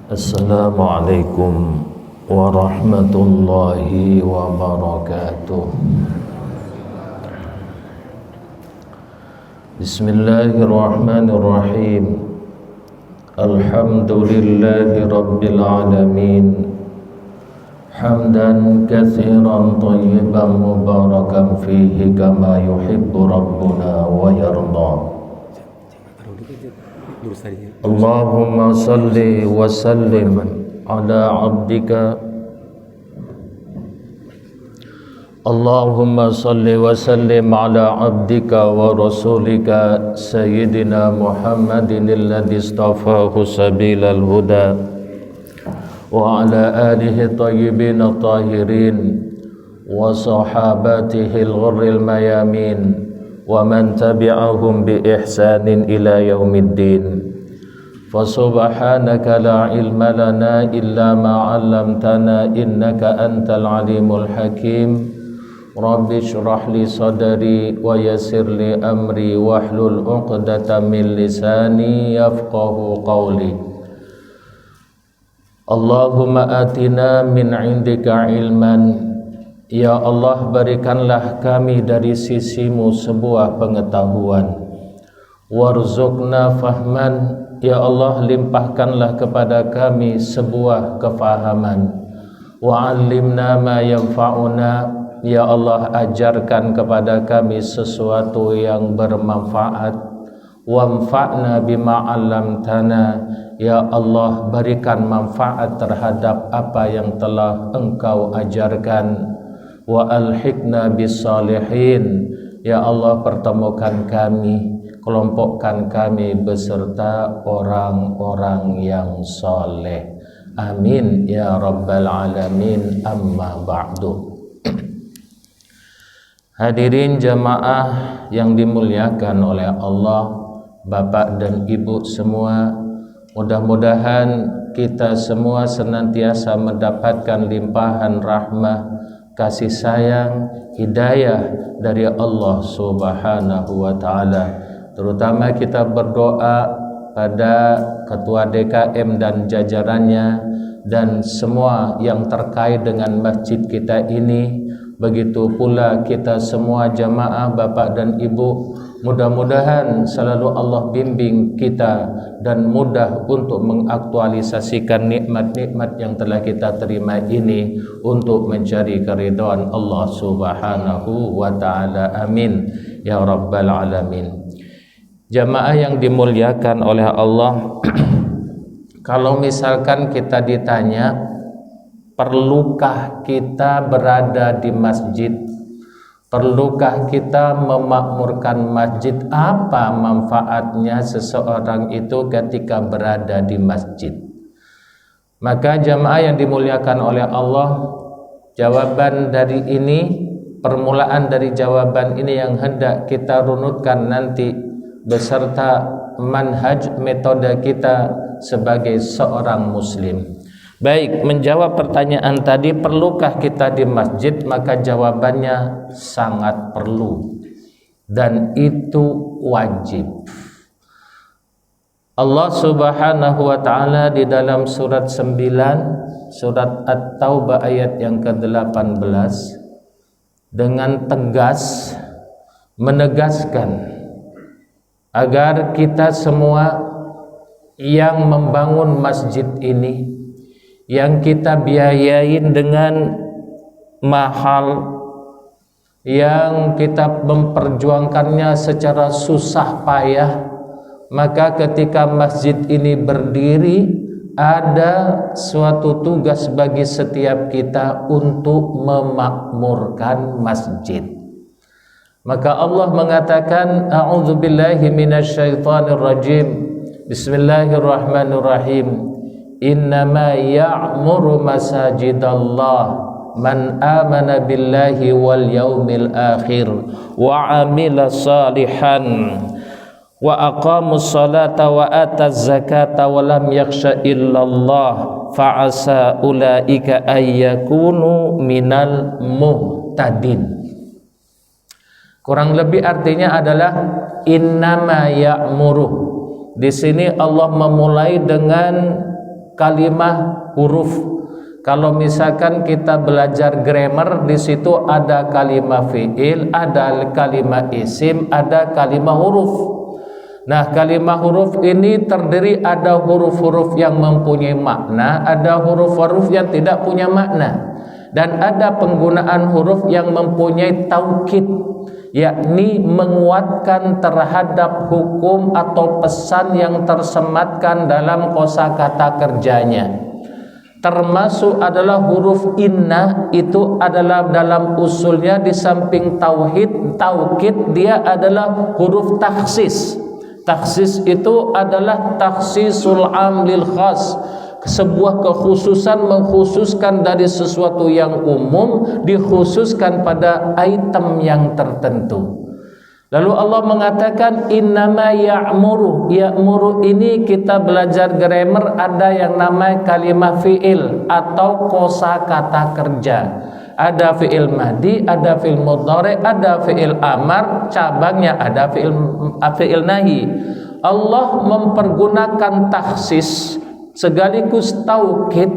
Assalamualaikum warahmatullahi wabarakatuh. Bismillahirrahmanirrahim. Alhamdulillahi rabbil alamin. Hamdan katsiran thayyiban mubarakan fihi kama yuhibbu rabbuna wa yarda. Allahumma salli wa sallim ala abdika Allahumma salli wa sallim ala abdika wa rasulika Sayyidina Muhammadin alladhi istafahu sabilal huda wa ala alihi tayyibin tahirin wa sahabatihi al-ghurril mayamin wa man tabi'ahum bi ihsanin ila yaumiddin. Fa subhanaka la ilma lana illa ma 'allamtana innaka antal alimul hakim. Rabbi shrah li sadri wa yassir li amri wahlul 'uqdatam min lisani yafqahu qawli. Allahumma atina min 'indika ilman. Ya Allah, berikanlah kami dari sisimu sebuah pengetahuan. Warzuqna fahman. Ya Allah, limpahkanlah kepada kami sebuah kefahaman. Wa'allimna ma yanfa'una. Ya Allah, ajarkan kepada kami sesuatu yang bermanfaat. Wanfa'na bima 'allamtana. Ya Allah, berikan manfaat terhadap apa yang telah Engkau ajarkan. Wa alhiqna bis-salihin. Ya Allah, pertemukan kami, kelompokkan kami beserta orang-orang yang soleh. Amin ya rabbal alamin. Amma ba'du. Hadirin jamaah yang dimuliakan oleh Allah, Bapak dan Ibu semua, mudah-mudahan kita semua senantiasa mendapatkan limpahan rahmah, kasih sayang, hidayah dari Allah Subhanahu wa ta'ala. Terutama kita berdoa pada Ketua DKM dan jajarannya dan semua yang terkait dengan masjid kita ini. Begitu pula kita semua jamaah Bapak dan Ibu, mudah-mudahan selalu Allah bimbing kita dan mudah untuk mengaktualisasikan nikmat-nikmat yang telah kita terima ini untuk mencari keridhaan Allah Subhanahu wa ta'ala. Amin ya rabbal alamin. Jamaah yang dimuliakan oleh Allah, kalau misalkan kita ditanya, perlukah kita berada di masjid? Perlukah kita memakmurkan masjid? Apa manfaatnya seseorang itu ketika berada di masjid? Maka jamaah yang dimuliakan oleh Allah, jawaban dari ini, permulaan dari jawaban ini yang hendak kita runutkan nanti beserta manhaj metode kita sebagai seorang muslim. Baik, menjawab pertanyaan tadi, perlukah kita di masjid? Maka jawabannya sangat perlu, dan itu wajib. Allah Subhanahu wa ta'ala di dalam surat 9, surat At-Taubah ayat yang ke-18, dengan tegas menegaskan agar kita semua yang membangun masjid ini, yang kita biayain dengan mahal, yang kita memperjuangkannya secara susah payah, maka ketika masjid ini berdiri, ada suatu tugas bagi setiap kita untuk memakmurkan masjid. Maka Allah mengatakan, a'udzubillahi minasyaitonir rajim. Bismillahirrahmanirrahim. Innama ya'muru masajidallah man amana billahi wal yaumil akhir wa amila salihan wa aqamus salata wa ataz zakata wa lam yakhsha illallah fa asa ulaika ayyakunu minal muhtadin. Kurang lebih artinya adalah innama ya'muru. Di sini Allah memulai dengan kalimah huruf. Kalau misalkan kita belajar grammar, di situ ada kalimah fi'il, ada kalimah isim, ada kalimah huruf. Nah, kalimah huruf ini terdiri ada huruf-huruf yang mempunyai makna, ada huruf-huruf yang tidak punya makna, dan ada penggunaan huruf yang mempunyai taukid, yakni menguatkan terhadap hukum atau pesan yang tersematkan dalam kosakata kerjanya. Termasuk adalah huruf inna, itu adalah dalam usulnya di samping taukid, dia adalah huruf takhsis. Takhsis itu adalah takhsisul am lil khas, sebuah kekhususan mengkhususkan dari sesuatu yang umum dikhususkan pada item yang tertentu. Lalu Allah mengatakan innama ya'muru. Ya'muru ini kita belajar grammar ada yang namanya kalimah fi'il atau kosakata kerja. Ada fi'il madi, ada fi'il mudhari, ada fi'il amar, cabangnya ada fi'il nahi. Allah mempergunakan takhsis sekaligus taukid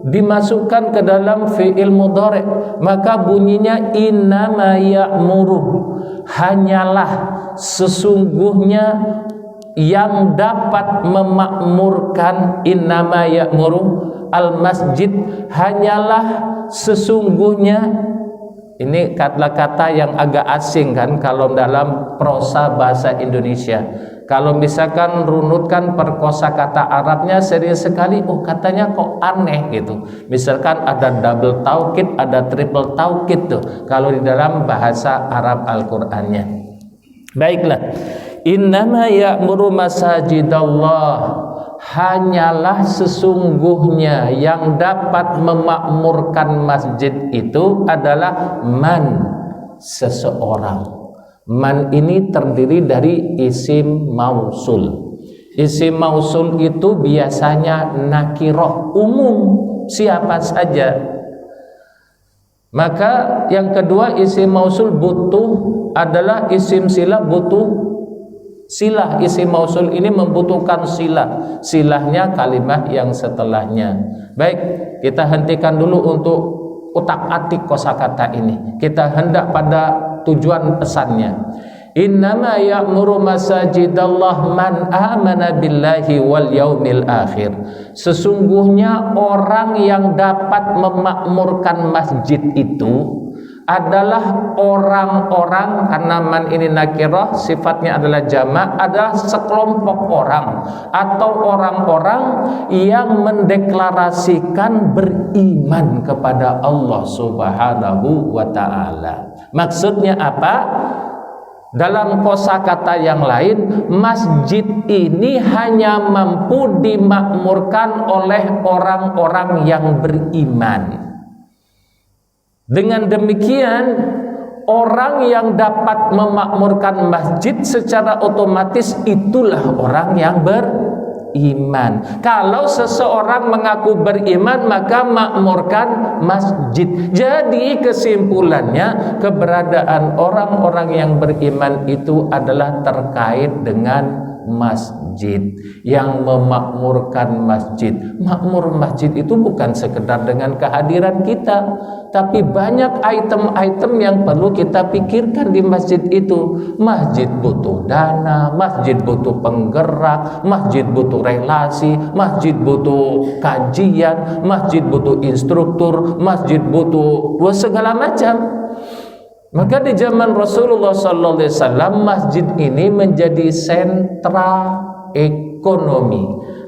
dimasukkan ke dalam fi'il mudhari, maka bunyinya innama ya'muru, hanyalah sesungguhnya yang dapat memakmurkan. Innama ya'muru al masjid, hanyalah sesungguhnya. Ini kata-kata yang agak asing kan kalau dalam prosa bahasa Indonesia. Kalau misalkan runutkan perkosakata Arabnya sering sekali, oh katanya kok aneh gitu. Misalkan ada double taukid, ada triple taukid tuh kalau di dalam bahasa Arab Al-Qur'annya. Baiklah. Innama ya'muru masajidallah, hanyalah sesungguhnya yang dapat memakmurkan masjid itu adalah man, seseorang. Man ini terdiri dari isim mausul. Isim mausul itu biasanya nakiroh, umum, siapa saja. Maka yang kedua, isim mausul butuh adalah isim silah, butuh silah. Isim mausul ini membutuhkan silah. Silahnya kalimat yang setelahnya. Baik, kita hentikan dulu untuk utak-atik kosakata ini. Kita hendak pada tujuan pesannya. Innama ya'muru masajidallah man amana billahi wal yaumil akhir. Sesungguhnya orang yang dapat memakmurkan masjid itu adalah orang-orang, karena man ini nakirah, sifatnya adalah jamak, adalah sekelompok orang atau orang-orang yang mendeklarasikan beriman kepada Allah Subhanahu wa ta'ala. Maksudnya apa? Dalam kosakata yang lain, masjid ini hanya mampu dimakmurkan oleh orang-orang yang beriman. Dengan demikian, orang yang dapat memakmurkan masjid secara otomatis itulah orang yang beriman. Kalau seseorang mengaku beriman, maka makmurkan masjid. Jadi kesimpulannya, keberadaan orang-orang yang beriman itu adalah terkait dengan masjid, yang memakmurkan masjid. Makmur masjid itu bukan sekedar dengan kehadiran kita, tapi banyak item-item yang perlu kita pikirkan di masjid itu. Masjid butuh dana, masjid butuh penggerak, masjid butuh relasi, masjid butuh kajian, masjid butuh instruktur, masjid butuh segala macam. Maka di zaman Rasulullah SAW, masjid ini menjadi sentra ekonomi,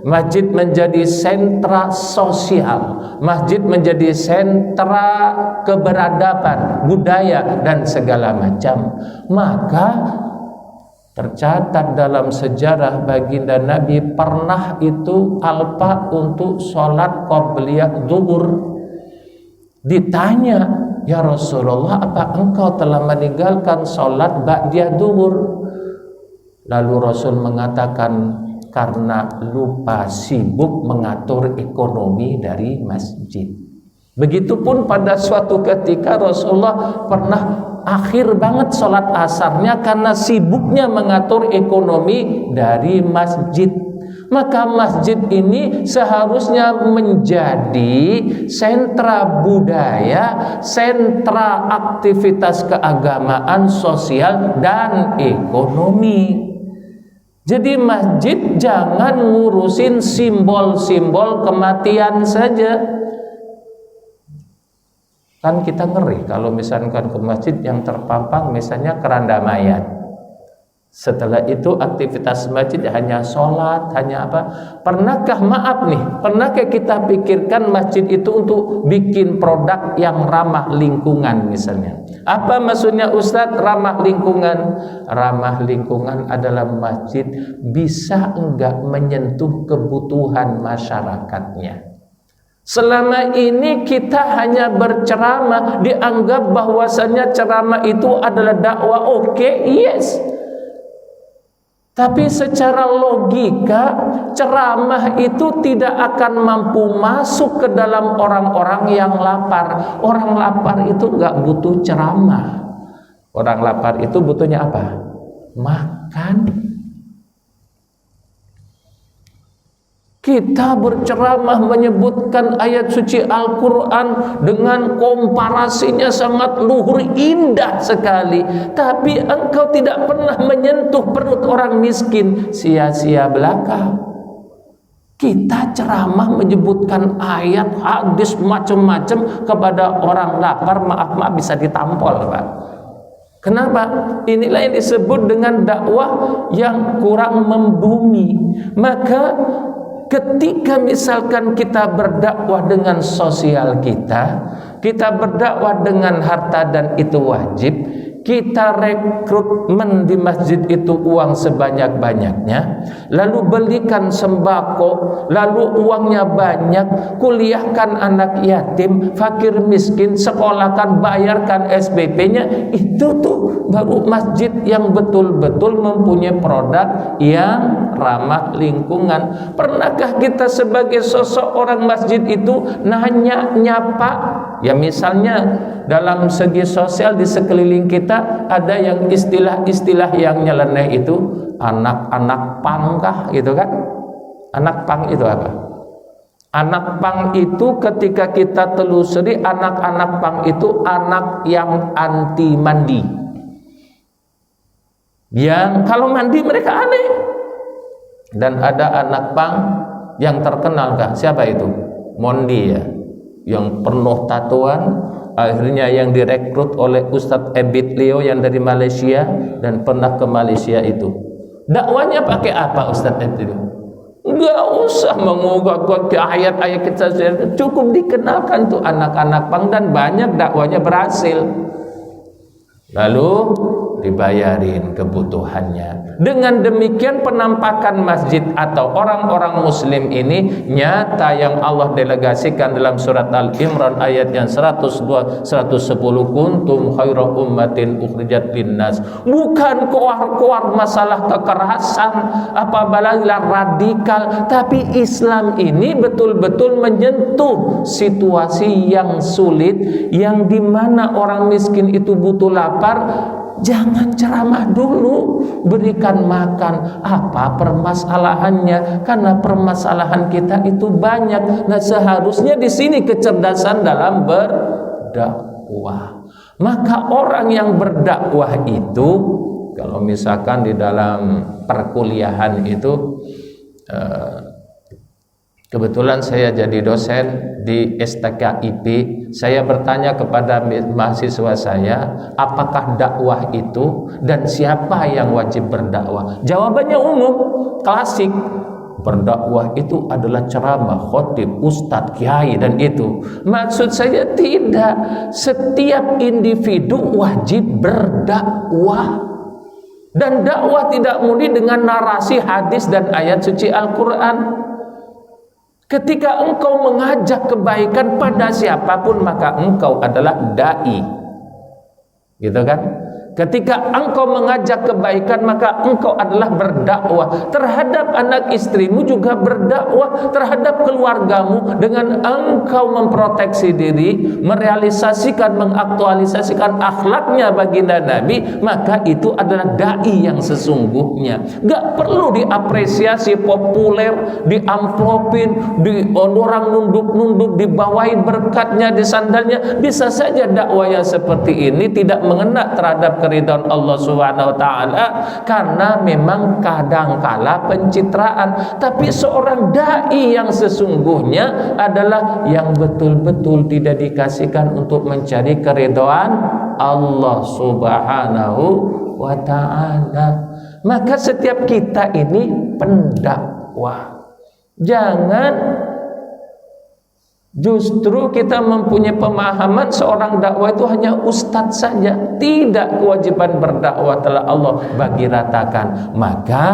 masjid menjadi sentra sosial, masjid menjadi sentra keberadaban, budaya dan segala macam. Maka tercatat dalam sejarah baginda Nabi pernah itu alpa untuk sholat qobliyah zuhur. Ditanya, ya Rasulullah, apa engkau telah meninggalkan sholat ba'diyah zuhur? Lalu Rasul mengatakan, karena lupa sibuk mengatur ekonomi dari masjid. Begitupun pada suatu ketika Rasulullah pernah akhir banget sholat asarnya karena sibuknya mengatur ekonomi dari masjid. Maka masjid ini seharusnya menjadi sentra budaya, sentra aktivitas keagamaan, sosial, dan ekonomi. Jadi masjid jangan ngurusin simbol-simbol kematian saja. Kan kita ngeri kalau misalkan ke masjid yang terpampang misalnya keranda mayat. Setelah itu aktivitas masjid hanya sholat, hanya apa? Pernahkah kita pikirkan masjid itu untuk bikin produk yang ramah lingkungan misalnya? Apa maksudnya Ustadz ramah lingkungan? Ramah lingkungan adalah masjid bisa enggak menyentuh kebutuhan masyarakatnya. Selama ini kita hanya berceramah, dianggap bahwasannya ceramah itu adalah dakwah. Oke, yes. Tapi secara logika ceramah itu tidak akan mampu masuk ke dalam orang-orang yang lapar. Orang lapar itu nggak butuh ceramah. Orang lapar itu butuhnya apa? Makan. Kita berceramah menyebutkan ayat suci Al-Quran dengan komparasinya sangat luhur, indah sekali. Tapi engkau tidak pernah menyentuh perut orang miskin, sia-sia belaka. Kita ceramah menyebutkan ayat, hadis, macam-macam kepada orang lapar, maaf bisa ditampol, Pak. Kenapa? Inilah yang disebut dengan dakwah yang kurang membumi. Maka ketika misalkan kita berdakwah dengan sosial kita berdakwah dengan harta dan itu wajib, kita rekrutmen di masjid itu uang sebanyak-banyaknya, lalu belikan sembako, lalu uangnya banyak, kuliahkan anak yatim, fakir miskin, sekolahkan, bayarkan SPP-nya, itu tuh baru masjid yang betul-betul mempunyai produk yang ramah lingkungan. Pernahkah kita sebagai sosok orang masjid itu nanya, nyapa? Ya misalnya dalam segi sosial di sekeliling kita ada yang istilah-istilah yang nyeleneh itu anak-anak pangkah gitu kan. Anak pang itu apa? Anak pang itu ketika kita telusuri, anak-anak pang itu anak yang anti mandi, yang kalau mandi mereka aneh. Dan ada anak pang yang terkenal Kak, siapa itu? Mondi ya, yang penuh tatuan, akhirnya yang direkrut oleh Ustadz Ebit Leo yang dari Malaysia dan pernah ke Malaysia itu. Dakwanya pakai apa Ustadz Ebit Leo? Enggak usah mengugak-ugak ayat-ayat kita, cukup dikenalkan tuh anak-anak pang dan banyak dakwanya berhasil. Lalu dibayarin kebutuhannya. Dengan demikian penampakan masjid atau orang-orang muslim ini nyata yang Allah delegasikan dalam surat Al-Imran ayat yang 102 110, kuntum khaira ummatin ukhrijat linnas. Bukan koar-koar masalah kekerasan apabila radikal, tapi Islam ini betul-betul menyentuh situasi yang sulit, yang dimana orang miskin itu butuh lapar. Jangan ceramah dulu, berikan makan. Apa permasalahannya? Karena permasalahan kita itu banyak. Nah, seharusnya di sini kecerdasan dalam berdakwah. Maka orang yang berdakwah itu, kalau misalkan di dalam perkuliahan itu, kebetulan saya jadi dosen di STKIP. Saya bertanya kepada mahasiswa saya, apakah dakwah itu dan siapa yang wajib berdakwah? Jawabannya umum, klasik. Berdakwah itu adalah ceramah, khotib, ustadz, kiai dan itu. Maksud saya tidak. Setiap individu wajib berdakwah. Dan dakwah tidak murni dengan narasi hadis dan ayat suci Al-Quran. Ketika engkau mengajak kebaikan pada siapapun, maka engkau adalah dai, gitu kan? Ketika engkau mengajak kebaikan, maka engkau adalah berdakwah terhadap anak istrimu, juga berdakwah terhadap keluargamu dengan engkau memproteksi diri, merealisasikan, mengaktualisasikan akhlaknya baginda Nabi. Maka itu adalah dai yang sesungguhnya. Gak perlu diapresiasi populer, diamplopin, orang nunduk-nunduk, dibawain berkatnya, disandalnya. Bisa saja dakwah yang seperti ini tidak mengena terhadap keridhaan Allah Subhanahu wa taala, karena memang kadangkala pencitraan. Tapi seorang dai yang sesungguhnya adalah yang betul-betul tidak dikasihkan untuk mencari keridhaan Allah Subhanahu wa taala. Maka setiap kita ini pendakwah. Jangan justru kita mempunyai pemahaman seorang dakwah itu hanya ustadz saja. Tidak, kewajiban berdakwah telah Allah bagi ratakan. Maka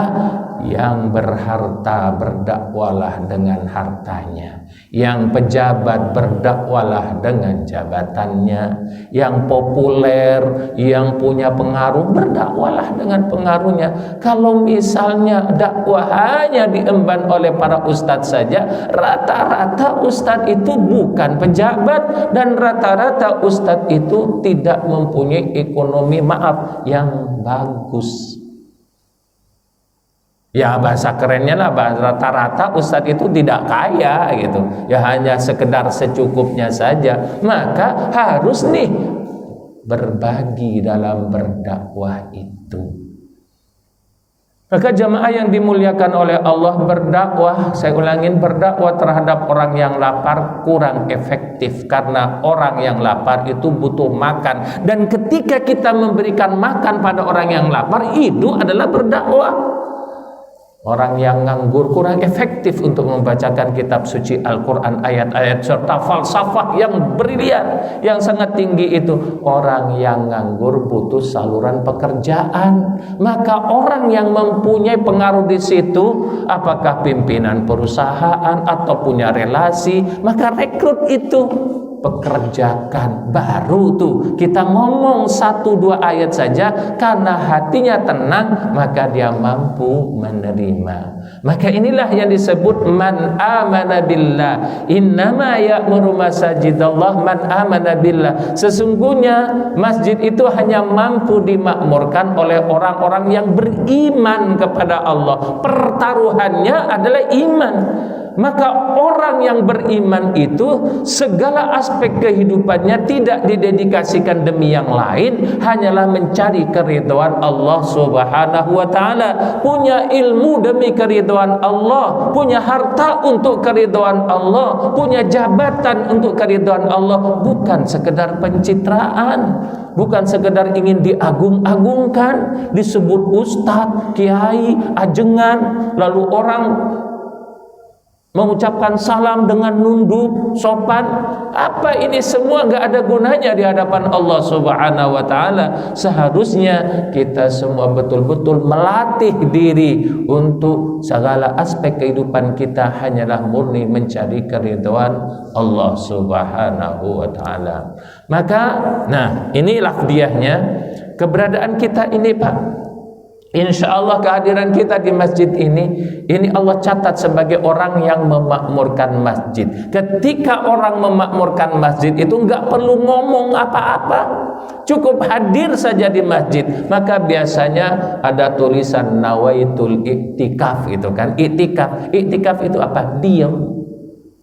yang berharta berdakwalah dengan hartanya, yang pejabat berdakwalah dengan jabatannya, yang populer, yang punya pengaruh berdakwalah dengan pengaruhnya. Kalau misalnya dakwah hanya diemban oleh para ustadz saja, rata-rata ustadz itu bukan pejabat, dan rata-rata ustadz itu tidak mempunyai ekonomi yang bagus. Ya bahasa kerennya lah, rata-rata ustadz itu tidak kaya gitu. Ya hanya sekedar secukupnya saja. Maka harus nih berbagi dalam berdakwah itu. Maka jamaah yang dimuliakan oleh Allah, berdakwah, saya ulangin, berdakwah terhadap orang yang lapar kurang efektif, karena orang yang lapar itu butuh makan. Dan ketika kita memberikan makan pada orang yang lapar, itu adalah berdakwah. Orang yang nganggur kurang efektif untuk membacakan kitab suci Al-Quran, ayat-ayat serta falsafah yang brilian, yang sangat tinggi itu. Orang yang nganggur butuh saluran pekerjaan. Maka orang yang mempunyai pengaruh di situ, apakah pimpinan perusahaan atau punya relasi, maka rekrut itu, pekerjakan. Baru tuh kita ngomong 1-2 ayat saja, karena hatinya tenang, maka dia mampu menerima. Maka inilah yang disebut man amana billah, innama ya'muru masajidallah man amana billah. Sesungguhnya masjid itu hanya mampu dimakmurkan oleh orang-orang yang beriman kepada Allah. Pertaruhannya adalah iman. Maka orang yang beriman itu segala aspek kehidupannya tidak didedikasikan demi yang lain, hanyalah mencari keridhaan Allah Subhanahu wa taala. Punya ilmu demi keridhaan Allah, punya harta untuk keridhaan Allah, punya jabatan untuk keridhaan Allah, bukan sekedar pencitraan, bukan sekedar ingin diagung-agungkan, disebut ustadz, kiai, ajengan, lalu orang mengucapkan salam dengan nunduk, sopan. Apa ini semua gak ada gunanya di hadapan Allah Subhanahu wa taala. Seharusnya kita semua betul-betul melatih diri untuk segala aspek kehidupan kita hanyalah murni mencari keridhaan Allah Subhanahu wa taala. Maka ini lafdiyahnya, keberadaan kita ini Pak, insya Allah kehadiran kita di masjid ini Allah catat sebagai orang yang memakmurkan masjid. Ketika orang memakmurkan masjid itu nggak perlu ngomong apa-apa, cukup hadir saja di masjid. Maka biasanya ada tulisan nawaitul iktikaf, itu kan iktikaf. Iktikaf itu apa? Diam.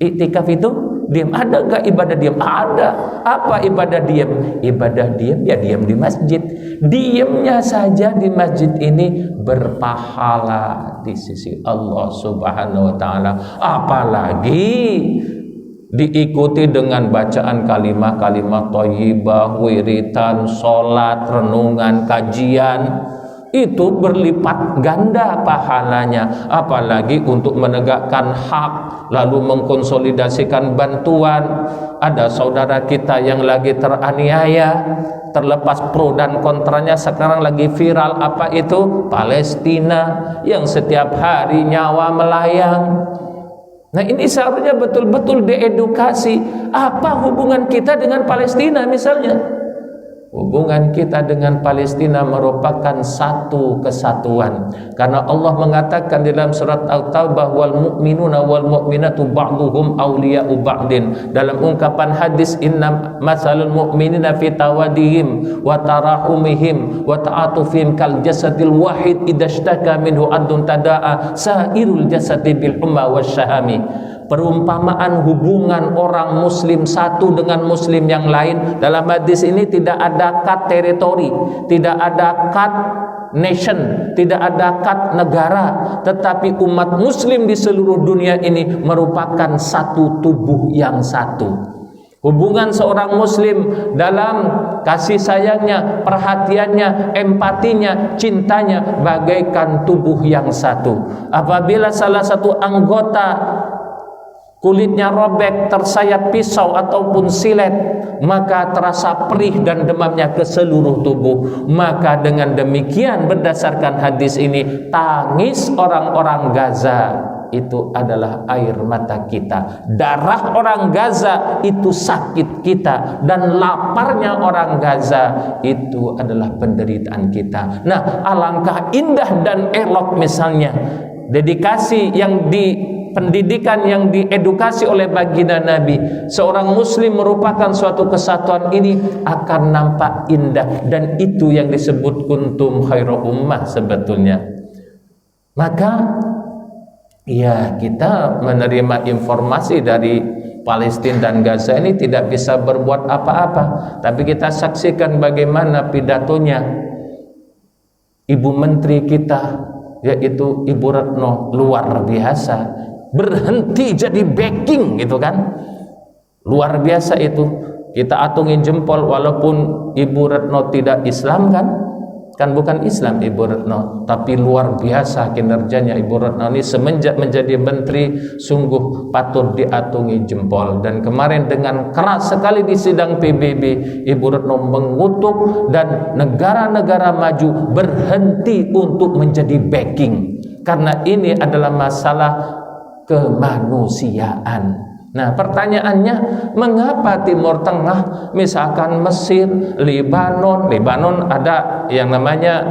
Iktikaf itu diam. Ada nggak ibadah diam? Ada. Apa ibadah diam? Ibadah diam ya diam di masjid. Diamnya saja di masjid ini berpahala di sisi Allah Subhanahu wa taala. Apalagi diikuti dengan bacaan kalimat-kalimat thayyibah, wiritan, salat, renungan, kajian. Itu berlipat ganda pahalanya. Apalagi untuk menegakkan hak, lalu mengkonsolidasikan bantuan. Ada saudara kita yang lagi teraniaya, terlepas pro dan kontranya, sekarang lagi viral apa itu? Palestina, yang setiap hari nyawa melayang. Nah ini seharusnya betul-betul diedukasi. Apa hubungan kita dengan Palestina misalnya? Hubungan kita dengan Palestina merupakan satu kesatuan. Karena Allah mengatakan dalam surat At-Taubah, wal mu'minuna wal mu'minatu ba'duhum awliya'u ba'din. Dalam ungkapan hadis, inna masalul mu'minina fi tawadihim wa tarahumihim wa ta'atufihim kal jasadil wahid idashtaka minhu adun tada'a sa'irul jasadi bil humma wasyahami. Perumpamaan hubungan orang muslim satu dengan muslim yang lain dalam hadis ini tidak ada kat teritori, tidak ada kat nation, tidak ada kat negara, tetapi umat muslim di seluruh dunia ini merupakan satu tubuh yang satu. Hubungan seorang muslim dalam kasih sayangnya, perhatiannya, empatinya, cintanya bagaikan tubuh yang satu. Apabila salah satu anggota kulitnya robek, tersayat pisau ataupun silet, maka terasa perih dan demamnya ke seluruh tubuh. Maka dengan demikian berdasarkan hadis ini, tangis orang-orang Gaza itu adalah air mata kita. Darah orang Gaza itu sakit kita, dan laparnya orang Gaza itu adalah penderitaan kita. Nah, alangkah indah dan elok misalnya dedikasi yang pendidikan yang diedukasi oleh baginda Nabi, seorang muslim merupakan suatu kesatuan ini akan nampak indah, dan itu yang disebut kuntum khairu ummah sebetulnya. Maka ya, kita menerima informasi dari Palestina dan Gaza ini tidak bisa berbuat apa-apa, tapi kita saksikan bagaimana pidatonya Ibu Menteri kita, yaitu Ibu Retno, luar biasa. Berhenti jadi backing gitu kan, luar biasa itu. Kita atungin jempol, walaupun Ibu Retno tidak Islam kan bukan Islam Ibu Retno, tapi luar biasa kinerjanya Ibu Retno ini semenjak menjadi menteri, sungguh patut diatungi jempol. Dan kemarin dengan keras sekali di sidang PBB, Ibu Retno mengutuk dan negara-negara maju berhenti untuk menjadi backing, karena ini adalah masalah kemanusiaan. Nah, pertanyaannya, mengapa Timur Tengah, misalkan Mesir, Lebanon ada yang namanya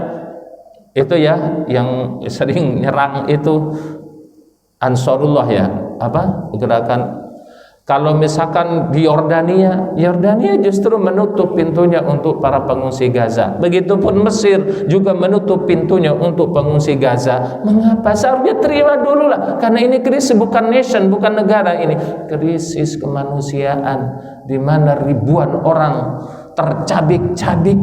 itu ya, yang sering nyerang itu Ansarullah ya, gerakan. Kalau misalkan di Yordania justru menutup pintunya untuk para pengungsi Gaza. Begitupun Mesir juga menutup pintunya untuk pengungsi Gaza. Mengapa? Seharusnya terima dulu lah, karena ini krisis bukan nation, bukan negara, ini krisis kemanusiaan di mana ribuan orang tercabik-cabik.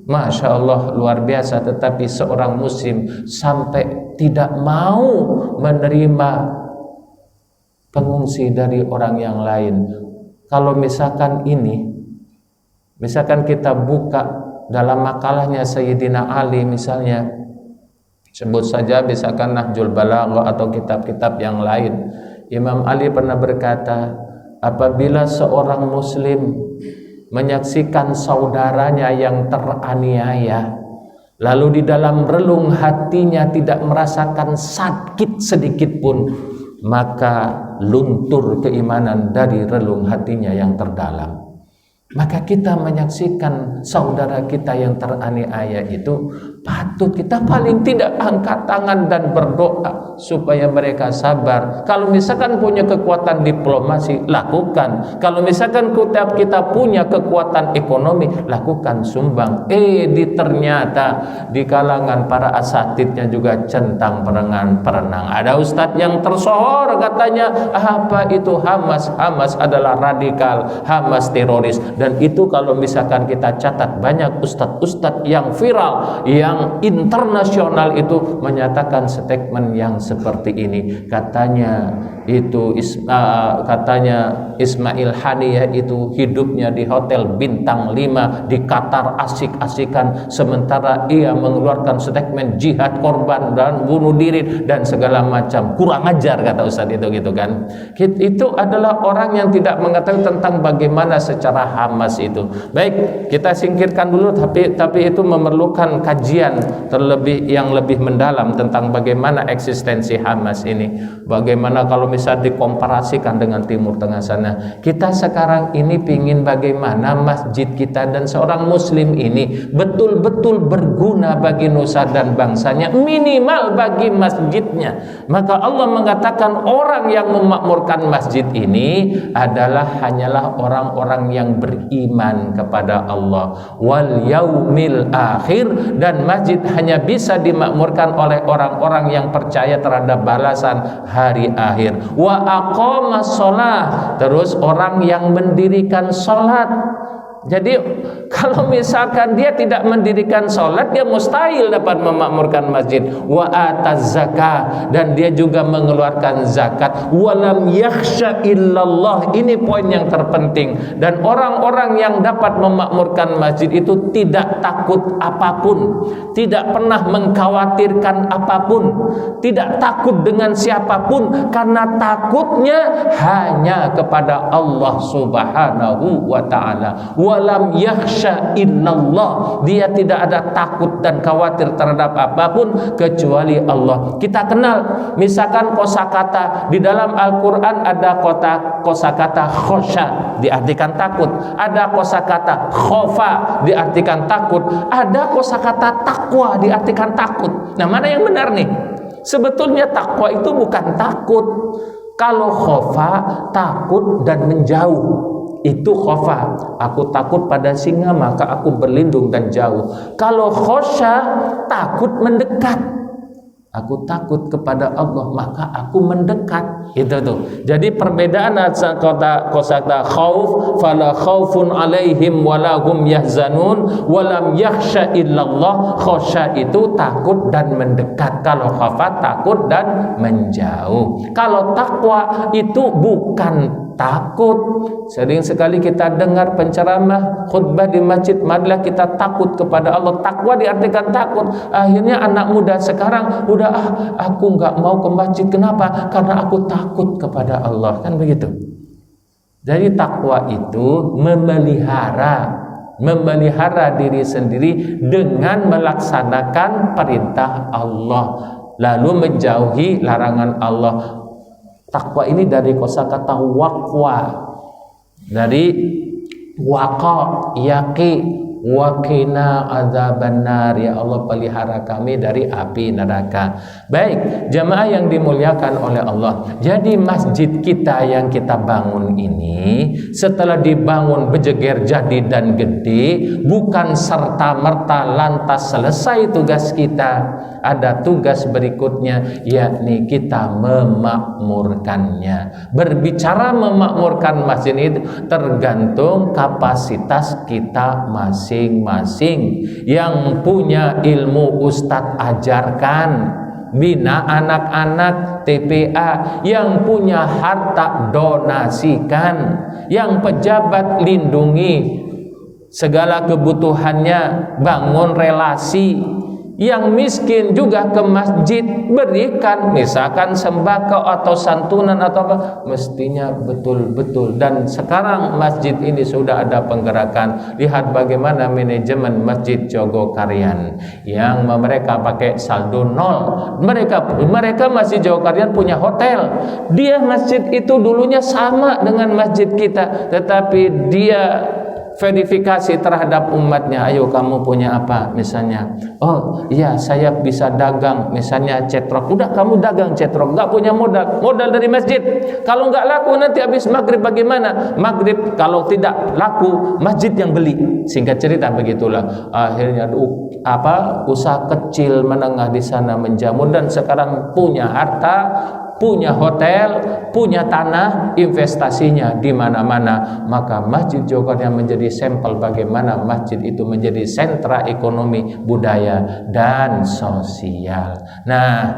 Masya Allah, luar biasa. Tetapi seorang muslim sampai tidak mau menerima pengungsi dari orang yang lain. Kalau misalkan kita buka dalam makalahnya Sayyidina Ali misalnya, sebut saja misalkan Nahjul Balaghah atau kitab-kitab yang lain, Imam Ali pernah berkata, apabila seorang muslim menyaksikan saudaranya yang teraniaya, lalu di dalam relung hatinya tidak merasakan sakit sedikit pun, maka luntur keimanan dari relung hatinya yang terdalam. Maka kita menyaksikan saudara kita yang teraniaya itu, patut kita paling tidak angkat tangan dan berdoa supaya mereka sabar. Kalau misalkan punya kekuatan diplomasi, lakukan. Kalau misalkan kita punya kekuatan ekonomi, lakukan, sumbang. Ternyata di kalangan para asatidnya juga centang perenang. Ada ustadz yang tersohor katanya, apa itu Hamas? Hamas adalah radikal, Hamas teroris. Dan itu kalau misalkan kita catat, banyak ustadz-ustadz yang viral, yang internasional itu menyatakan statement yang seperti ini. Katanya Ismail Haniyah itu hidupnya di hotel bintang 5 di Qatar, asik-asikan, sementara ia mengeluarkan statement jihad, korban dan bunuh diri dan segala macam. Kurang ajar kata ustadz itu gitu kan. Itu adalah orang yang tidak mengetahui tentang bagaimana secara Hamas itu. Baik, kita singkirkan dulu, tapi itu memerlukan kajian kajian terlebih yang lebih mendalam tentang bagaimana eksistensi Hamas ini. Bagaimana kalau misalnya dikomparasikan dengan Timur Tengah sana. Kita sekarang ini pingin bagaimana masjid kita dan seorang muslim ini betul-betul berguna bagi nusa dan bangsanya, minimal bagi masjidnya. Maka Allah mengatakan orang yang memakmurkan masjid ini adalah hanyalah orang-orang yang beriman kepada Allah wal yaumil akhir, dan masjid hanya bisa dimakmurkan oleh orang-orang yang percaya terhadap balasan hari akhir. Wa aqamas shalah, terus orang yang mendirikan salat. Jadi kalau misalkan dia tidak mendirikan sholat, dia mustahil dapat memakmurkan masjid. Wa ataz zakah, dan dia juga mengeluarkan zakat. Walam yakhsha illallah, ini poin yang terpenting. Dan orang-orang yang dapat memakmurkan masjid itu tidak takut apapun, tidak pernah mengkhawatirkan apapun, tidak takut dengan siapapun, karena takutnya hanya kepada Allah Subhanahu wa ta'ala. Walam yakhsha illallah, dia tidak ada takut dan khawatir terhadap apapun kecuali Allah. Kita kenal misalkan kosakata di dalam Al-Quran, ada kosakata khosya diartikan takut, ada kosakata khofa diartikan takut, ada kosakata takwa diartikan takut. Nah, mana yang benar nih? Sebetulnya takwa itu bukan takut. Kalau khofa, takut dan menjauh, itu khofa. Aku takut pada singa, maka aku berlindung dan jauh. Kalau khosya, takut mendekat. Aku takut kepada Allah, maka aku mendekat. Itu tuh. Jadi perbedaan kosakata khauf, fala khaufun alaihim walahum yahzanun, walam yakhsha illallah. Khosya itu takut dan mendekat. Kalau khafa, takut dan menjauh. Kalau takwa itu bukan takut. Sering sekali kita dengar penceramah khutbah di masjid, marilah kita takut kepada Allah. Takwa diartikan takut. Akhirnya anak muda sekarang udah aku nggak mau ke masjid. Kenapa? Karena aku takut kepada Allah. Kan begitu. Jadi takwa itu memelihara diri sendiri dengan melaksanakan perintah Allah, lalu menjauhi larangan Allah. Takwa ini dari kosakata waqwa, dari waqa, yaqi, waqina adzabannar, ya Allah pelihara kami dari api neraka. Baik, jamaah yang dimuliakan oleh Allah. Jadi masjid kita yang kita bangun ini, setelah dibangun berjeger jadi dan gede, bukan serta-merta lantas selesai tugas kita. Ada tugas berikutnya, yakni kita memakmurkannya. Berbicara memakmurkan masjid itu tergantung kapasitas kita masing-masing. Yang punya ilmu ustadz ajarkan, bina anak-anak TPA. Yang punya harta donasikan, yang pejabat lindungi segala kebutuhannya, bangun relasi. Yang miskin juga ke masjid berikan, misalkan sembako atau santunan atau apa, mestinya betul-betul. Dan sekarang masjid ini sudah ada penggerakan. Lihat bagaimana manajemen Masjid Jogokarian yang mereka pakai saldo nol. Mereka Masjid Jogokarian punya hotel. Dia masjid itu dulunya sama dengan masjid kita, tetapi dia verifikasi terhadap umatnya. Ayo kamu punya apa misalnya? Oh iya, saya bisa dagang misalnya cetrok. Udah kamu dagang cetrok, nggak punya modal dari masjid. Kalau nggak laku nanti habis maghrib bagaimana? Maghrib kalau tidak laku, masjid yang beli. Singkat cerita begitulah. Akhirnya usaha kecil menengah di sana menjamur, dan sekarang punya harta, punya hotel, punya tanah, investasinya di mana-mana. Maka Masjid Jogokarian menjadi sampel bagaimana masjid itu menjadi sentra ekonomi, budaya, dan sosial. Nah,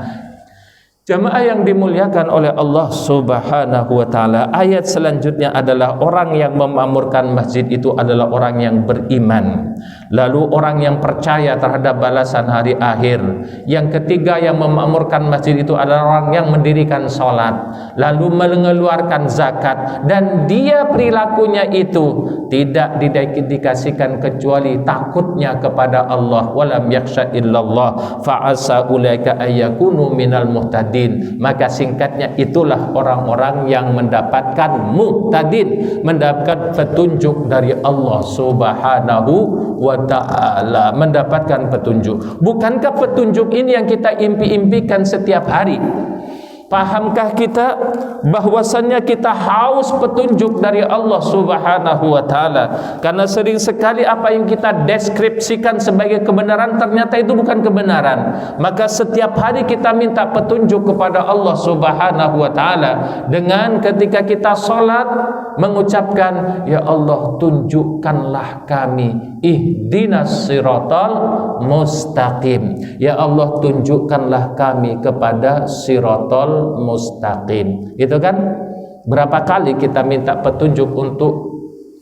Jamaah yang dimuliakan oleh Allah Subhanahu wa taala, ayat selanjutnya adalah orang yang memakmurkan masjid itu adalah orang yang beriman. Lalu orang yang percaya terhadap balasan hari akhir. Yang ketiga yang memakmurkan masjid itu adalah orang yang mendirikan salat, lalu mengeluarkan zakat, dan dia perilakunya itu tidak didedikasikan kecuali takutnya kepada Allah. Walam yakhsha illallah fa'asa ulaika ayyakunu minal muhtadin. Maka singkatnya itulah orang-orang yang mendapatkan muhtadin, mendapat petunjuk dari Allah Subhanahu wa ta'ala, mendapatkan petunjuk. Bukankah petunjuk ini yang kita impi-impikan setiap hari? Pahamkah kita bahwasannya kita haus petunjuk dari Allah Subhanahu wa taala? Karena sering sekali apa yang kita deskripsikan sebagai kebenaran ternyata itu bukan kebenaran. Maka setiap hari kita minta petunjuk kepada Allah Subhanahu wa taala dengan ketika kita salat mengucapkan, ya Allah tunjukkanlah kami, ihdinas siratal mustaqim. Ya Allah tunjukkanlah kami kepada siratal mustaqim. Itu kan berapa kali kita minta petunjuk untuk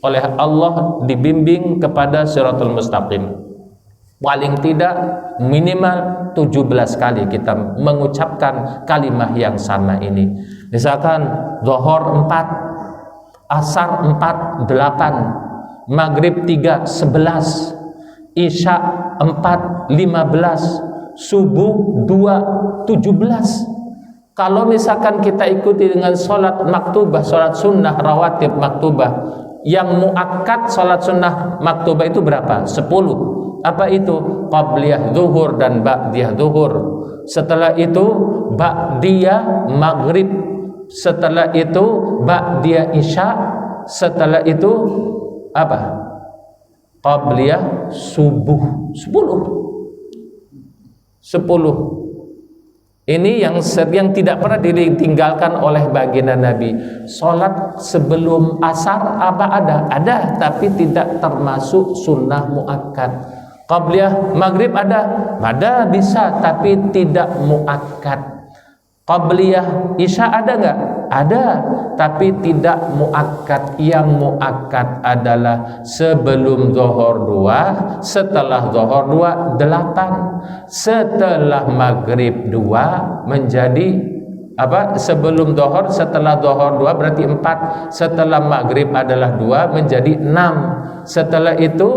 oleh Allah dibimbing kepada siratal mustaqim? Paling tidak minimal 17 kali kita mengucapkan kalimat yang sama ini. Misalkan zuhur 4, asar 4, 8, maghrib 3, 11, isya 4, 15, subuh 2, 17. Kalau misalkan kita ikuti dengan sholat maktubah, sholat sunnah rawatib maktubah, yang muakkad sholat sunnah maktubah itu berapa? 10. Apa itu? Qabliyah zuhur dan ba'diyah zuhur. Setelah itu ba'diyah maghrib. Setelah itu ba'diyah isya. Setelah itu apa? Qabliyah subuh. 10. Ini yang tidak pernah ditinggalkan oleh baginda Nabi. Salat sebelum asar apa ada? Ada, tapi tidak termasuk sunnah muakkad. Qabliyah maghrib ada bisa, tapi tidak muakkad. Qabliyah isya ada enggak? Ada, tapi tidak muakkad. Yang muakkad adalah sebelum zuhur 2, setelah zuhur 2 8, setelah maghrib 2 menjadi apa? Sebelum zuhur, setelah zuhur 2 berarti 4, setelah maghrib adalah 2 menjadi 6, setelah itu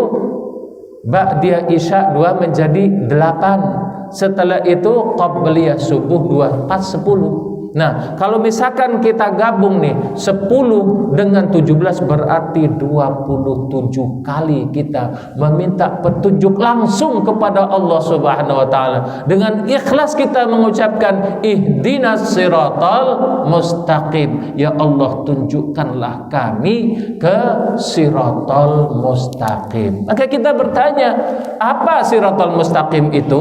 ba'diyah isya 2 menjadi 8, setelah itu qabliyah subuh 2, 4, 10. Nah, kalau misalkan kita gabung nih 10 dengan 17 berarti 27 kali kita meminta petunjuk langsung kepada Allah Subhanahu wa taala. Dengan ikhlas kita mengucapkan ihdinas siratal mustaqim. Ya Allah tunjukkanlah kami ke siratal mustaqim. Maka kita bertanya, apa siratal mustaqim itu?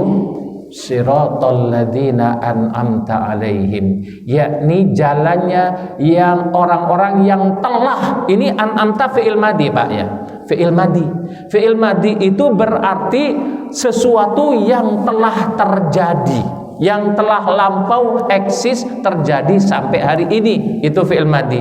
Siratal ladzina an'amta alaihim, yakni jalannya yang orang-orang yang telah. Ini an'amta fi'il madi Pak ya, fi'il madi. Fi'il madi itu berarti sesuatu yang telah terjadi, yang telah lampau eksis terjadi sampai hari ini. Itu fi'il madi.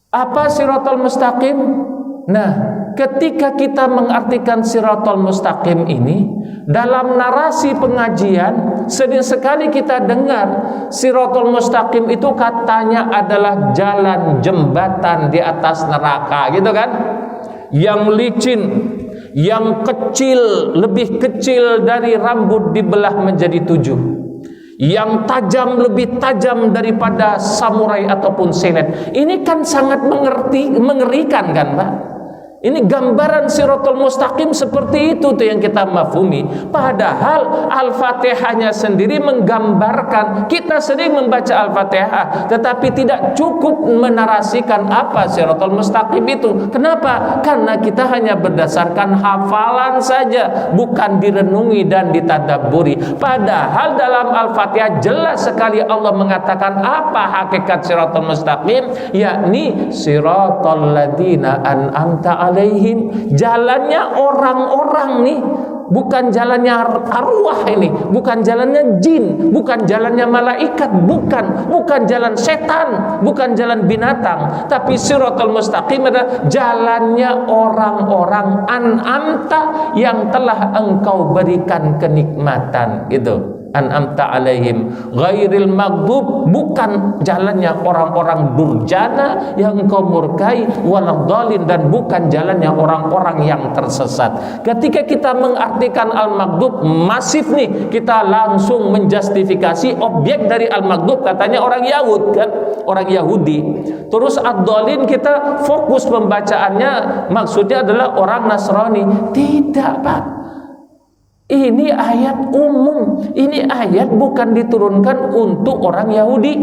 Apa siratal mustaqim? Nah, ketika kita mengartikan siratal mustaqim ini dalam narasi pengajian, sering sekali kita dengar siratal mustaqim itu katanya adalah jalan jembatan di atas neraka, gitu kan? Yang licin, yang kecil, lebih kecil dari rambut dibelah menjadi 7, yang tajam lebih tajam daripada samurai ataupun silet. Ini kan sangat mengerikan kan Pak? Ini gambaran siratal mustaqim seperti itu tuh yang kita mafhumi. Padahal Al-Fatihahnya sendiri menggambarkan. Kita sering membaca Al-Fatihah, tetapi tidak cukup menarasikan apa siratal mustaqim itu. Kenapa? Karena kita hanya berdasarkan hafalan saja, bukan direnungi dan ditadabburi. Padahal dalam Al-Fatihah jelas sekali Allah mengatakan apa hakikat siratal mustaqim, yakni siratal ladzina an'amta alaihim, jalannya orang-orang nih bukan jalannya arwah ini, bukan jalannya jin, bukan jalannya malaikat, bukan jalan setan, bukan jalan binatang, tapi siratal mustaqim adalah jalannya orang-orang an'amta yang telah engkau berikan kenikmatan gitu. An'amta alaihim ghairil maghdub, bukan jalannya orang-orang durjana yang engkau murkai, waladhdallin, dan bukan jalannya orang-orang yang tersesat. Ketika kita mengartikan al-maghdub masif nih, kita langsung menjustifikasi objek dari al-maghdub, katanya orang Yahud kan, orang Yahudi. Terus ad-dhalin kita fokus pembacaannya maksudnya adalah orang Nasrani. Tidak, Pak. Ini ayat umum. Ini ayat bukan diturunkan untuk orang Yahudi.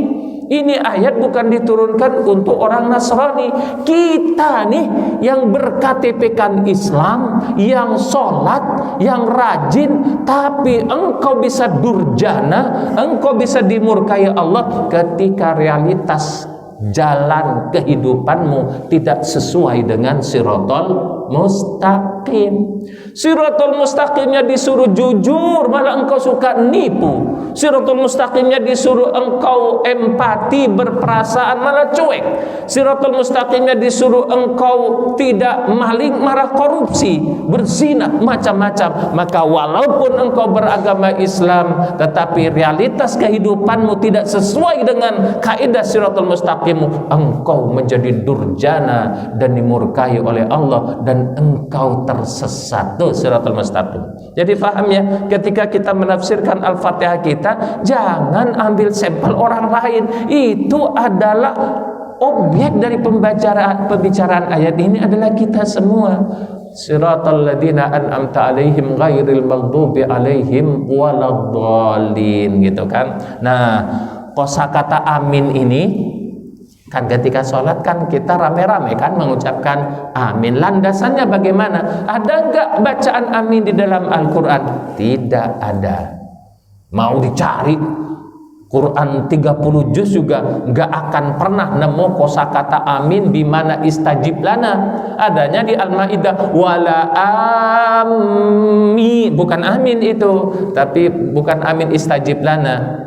Ini ayat bukan diturunkan untuk orang Nasrani. Kita nih yang berKTP-kan Islam, yang sholat, yang rajin, tapi engkau bisa durjana, engkau bisa dimurkai Allah ketika realitas jalan kehidupanmu tidak sesuai dengan siratal mustaqim. Siratal mustaqimnya disuruh jujur, malah engkau suka nipu. Siratal mustaqimnya disuruh engkau empati, berperasaan, malah cuek. Siratal mustaqimnya disuruh engkau tidak maling, malah korupsi, berzina, macam-macam. Maka walaupun engkau beragama Islam, tetapi realitas kehidupanmu tidak sesuai dengan kaidah siratal mustaqimmu, engkau menjadi durjana dan dimurkai oleh Allah, dan engkau tersesat. Tuh siratal mustaqim. Jadi paham ya, ketika kita menafsirkan Al-Fatihah kita, jangan ambil sampel orang lain. Itu adalah objek dari pembicaraan ayat ini adalah kita semua. Siratal ladzina an'amta alaihim ghairil maghdubi alaihim waladhdallin, gitu kan. Nah, kosakata amin ini kan ketika sholat kan kita rame-rame kan mengucapkan amin. Landasannya bagaimana? Ada enggak bacaan amin di dalam Al-Quran? Tidak ada. Mau dicari Quran 30 juz juga enggak akan pernah nemu kosakata amin bimana istajib lana. Adanya di Al-Maidah wala amin, bukan amin itu, tapi bukan amin istajib lana.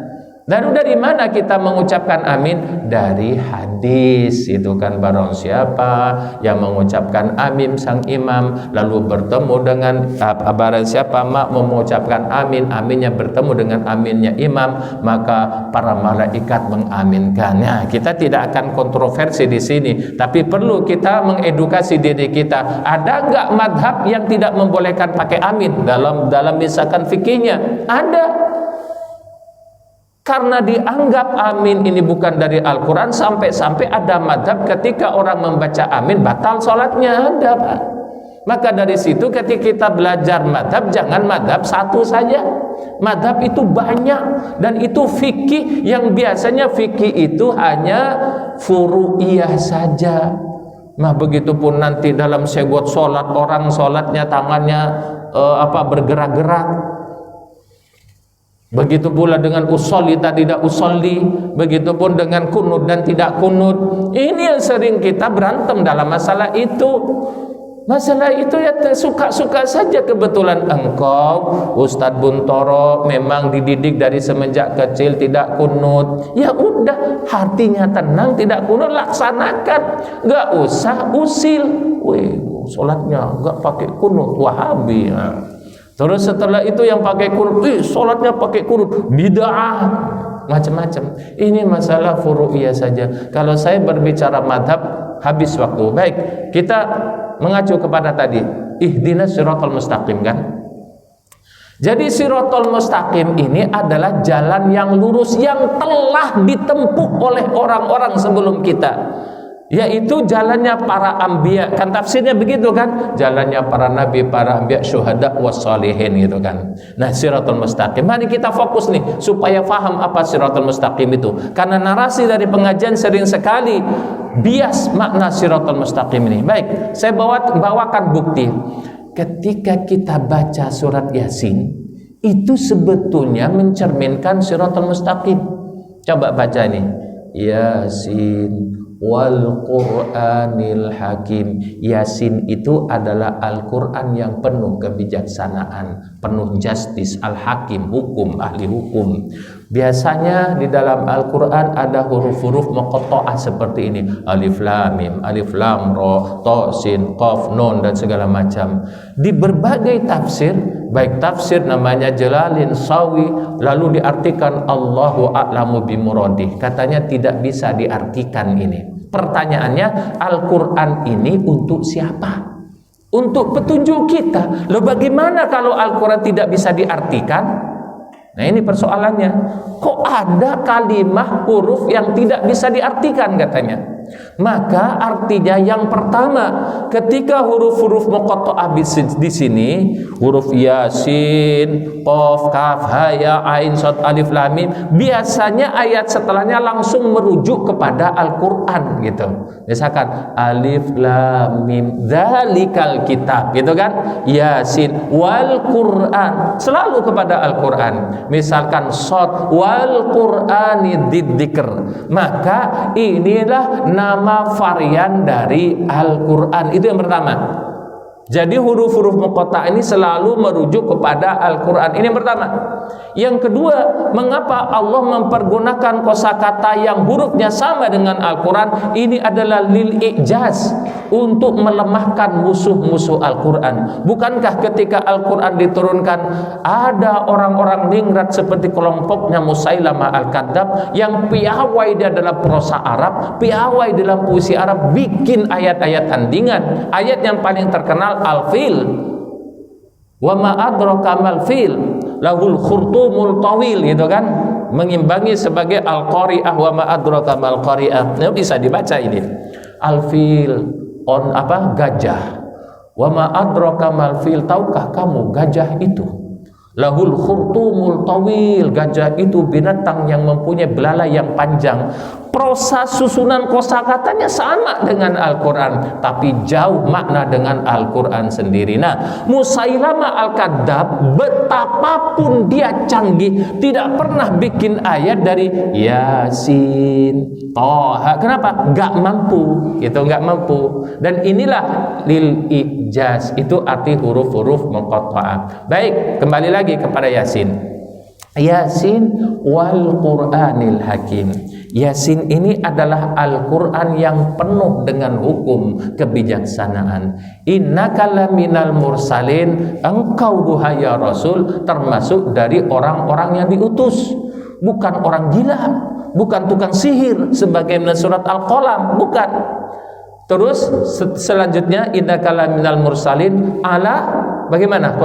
Lalu dari mana kita mengucapkan amin? Dari hadis itu kan, barang siapa yang mengucapkan amin sang imam lalu bertemu dengan barang siapa mengucapkan amin, aminnya bertemu dengan aminnya imam, maka para malaikat mengaminkannya. Kita tidak akan kontroversi di sini, tapi perlu kita mengedukasi diri kita. Ada enggak madhab yang tidak membolehkan pakai amin dalam misalkan fikihnya? Ada. Karena dianggap amin ini bukan dari Al-Quran, sampai-sampai ada madhab ketika orang membaca amin batal sholatnya, ada, Pak. Maka dari situ ketika kita belajar madhab, jangan madhab satu saja. Madhab itu banyak, dan itu fikih yang biasanya fikih itu hanya furu'iyah saja. Nah, begitupun nanti dalam segot sholat, orang sholatnya tangannya bergerak-gerak. Begitu pula dengan usolli dan tidak usolli, begitupun dengan kunut dan tidak kunut. Ini yang sering kita berantem dalam masalah itu. Masalah itu ya suka-suka saja. Kebetulan engkau Ustadz Buntoro memang dididik dari semenjak kecil tidak kunut, ya udah, hatinya tenang, tidak kunut, laksanakan, nggak usah usil. Wih, sholatnya nggak pakai kunut, Wahabi. Nah. Terus setelah itu yang pakai kunut, sholatnya pakai kunut, bid'ah, macam-macam. Ini masalah furu'iyah saja. Kalau saya berbicara madhab, habis waktu. Baik, kita mengacu kepada tadi, ihdinas siratal mustaqim kan. Jadi siratal mustaqim ini adalah jalan yang lurus yang telah ditempuh oleh orang-orang sebelum kita, yaitu jalannya para anbiya. Kan tafsirnya begitu kan, jalannya para nabi, para anbiya, syuhada, wassalihin, gitu kan. Nah, siratal mustaqim, mari kita fokus nih supaya faham apa siratal mustaqim itu, karena narasi dari pengajian sering sekali bias makna siratal mustaqim ini. Baik, saya bawakan bukti. Ketika kita baca surat Yasin, itu sebetulnya mencerminkan siratal mustaqim. Coba baca ini, Yasin wal Qur'anil Hakim. Yasin itu adalah Al-Quran yang penuh kebijaksanaan, penuh justice, Al-Hakim, hukum, ahli hukum. Biasanya di dalam Al-Quran ada huruf-huruf muqatta'ah seperti ini, alif lam mim, alif lam ra, ta sin qaf nun dan segala macam. Di berbagai tafsir, baik tafsir namanya Jalalin Sawi, lalu diartikan Allahu a'lamu bimuradih, katanya tidak bisa diartikan ini. Pertanyaannya, Al-Quran ini untuk siapa? Untuk petunjuk kita. Loh, bagaimana kalau Al-Quran tidak bisa diartikan? Nah, ini persoalannya. Kok ada kalimat huruf yang tidak bisa diartikan katanya? Maka artinya yang pertama, ketika huruf-huruf muqatta'ah di sini, huruf Yasin, Qaf, Kaf, Ha, Ya, Ain, Shad, Alif, Lam, Mim, biasanya ayat setelahnya langsung merujuk kepada Al-Quran gitu. Misalkan Alif, Lam, Mim, Dzalikal kitab, gitu kan? Yasin, wal Quran, selalu kepada Al-Quran. Misalkan Shad, wal Qur'ani dzidzikr, maka inilah nama varian dari Al-Quran. Itu yang pertama. Jadi huruf-huruf muqatta'ah ini selalu merujuk kepada Al-Quran. Ini yang pertama. Yang kedua, mengapa Allah mempergunakan kosakata yang hurufnya sama dengan Al-Quran? Ini adalah lil i'jaz, untuk melemahkan musuh-musuh Al-Quran. Bukankah ketika Al-Quran diturunkan ada orang-orang ningrat seperti kelompoknya Musailamah Al-Kadzab yang piawai dia dalam prosa Arab, piawai dalam puisi Arab, bikin ayat-ayat tandingan. Ayat yang paling terkenal Al-Fil, wa ma adraka mal fil lahul khurtumul tawil, gitu kan, mengimbangi sebagai Al-Qari'ah, wa ma adraka mal qari'ah. Nah, bisa dibaca ini. Al-Fil, on apa? Gajah. Wa ma adraka mal fil, tahukah kamu gajah itu? Lahul khurtumul tawil, gajah itu binatang yang mempunyai belalai yang panjang. Prosa susunan kosakatanya sama dengan Al-Quran, tapi jauh makna dengan Al-Quran sendiri. Nah, Musailamah Al-Kadzab, betapapun dia canggih, tidak pernah bikin ayat dari Yasin, Toha. Kenapa? Gak mampu, itu gak mampu. Dan inilah lil ijaz, itu arti huruf-huruf muqatta'ah. Baik, kembali lagi kepada Yasin. Yasin wal Qur'anil Hakim. Yasin ini adalah Al-Quran yang penuh dengan hukum kebijaksanaan. Innaka laminal mursalin, engkau duhai ya Rasul termasuk dari orang-orang yang diutus, bukan orang gila, bukan tukang sihir sebagaimana surat Al-Qalam, bukan. Terus selanjutnya, innaka laminal mursalin ala, bagaimana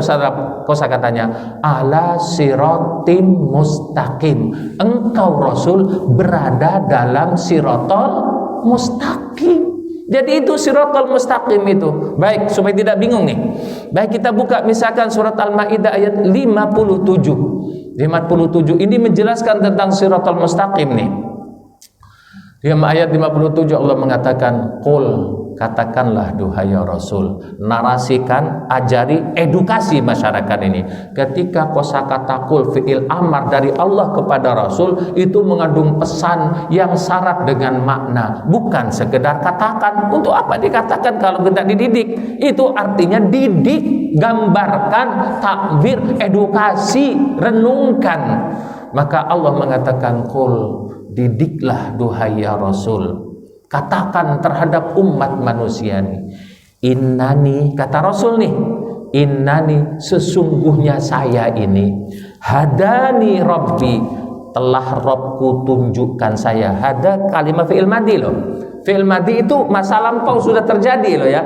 kosakatanya? Ala siratim mustaqim. Engkau Rasul berada dalam sirotol mustaqim. Jadi itu sirotol mustaqim itu. Baik, supaya tidak bingung nih. Baik, kita buka misalkan surat Al-Maidah ayat 57. 57 ini menjelaskan tentang sirotol mustaqim nih. Di ayat 57 Allah mengatakan, qul, katakanlah duhai ya Rasul, narasikan, ajari, edukasi masyarakat ini. Ketika kosakata qul fi'il amar dari Allah kepada Rasul itu mengandung pesan yang syarat dengan makna, bukan sekedar katakan. Untuk apa dikatakan kalau tidak dididik? Itu artinya didik, gambarkan, takbir, edukasi, renungkan. Maka Allah mengatakan qul, didiklah duhai ya Rasul, katakan terhadap umat manusia nih, innani, kata Rasul nih, innani, sesungguhnya saya ini, hadani Rabbi, telah Rabbku tunjukkan saya. Hada kalimat fi'il madhi loh. Fi'il madhi itu masa lampau sudah terjadi loh ya,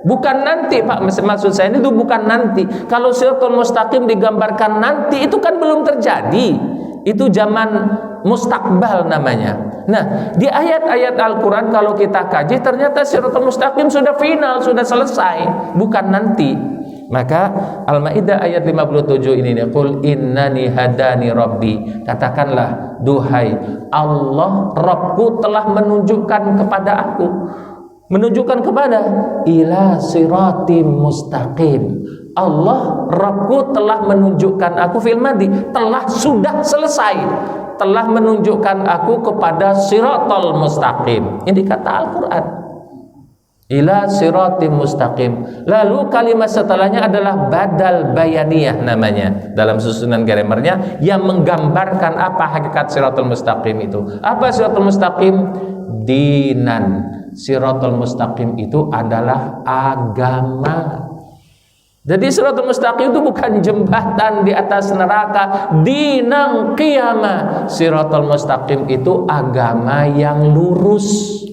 bukan nanti Pak. Maksud saya itu bukan nanti. Kalau siratul mustaqim digambarkan nanti, itu kan belum terjadi. Itu zaman mustakbal namanya. Nah, di ayat-ayat Al-Quran kalau kita kaji, ternyata siratul mustaqim sudah final, sudah selesai, bukan nanti. Maka Al-Maidah ayat 57 ini, qul innani hadani rabbi, katakanlah duhai Allah Rabbku telah menunjukkan kepada aku. Menunjukkan kepada ila siratim mustaqim. Allah Rabbku telah menunjukkan aku, fil madhi, telah sudah selesai. telah menunjukkan aku kepada siratal mustaqim. Ini kata Al-Quran. Ila siratim mustaqim. Lalu kalimat setelahnya adalah badal bayaniyah namanya dalam susunan gramernya, yang menggambarkan apa hakikat siratul mustaqim itu. Apa siratul mustaqim? Dinan. Siratul mustaqim itu adalah agama. Jadi siratul mustaqim itu bukan jembatan di atas neraka, dinang qiyamah. Siratul mustaqim itu agama yang lurus.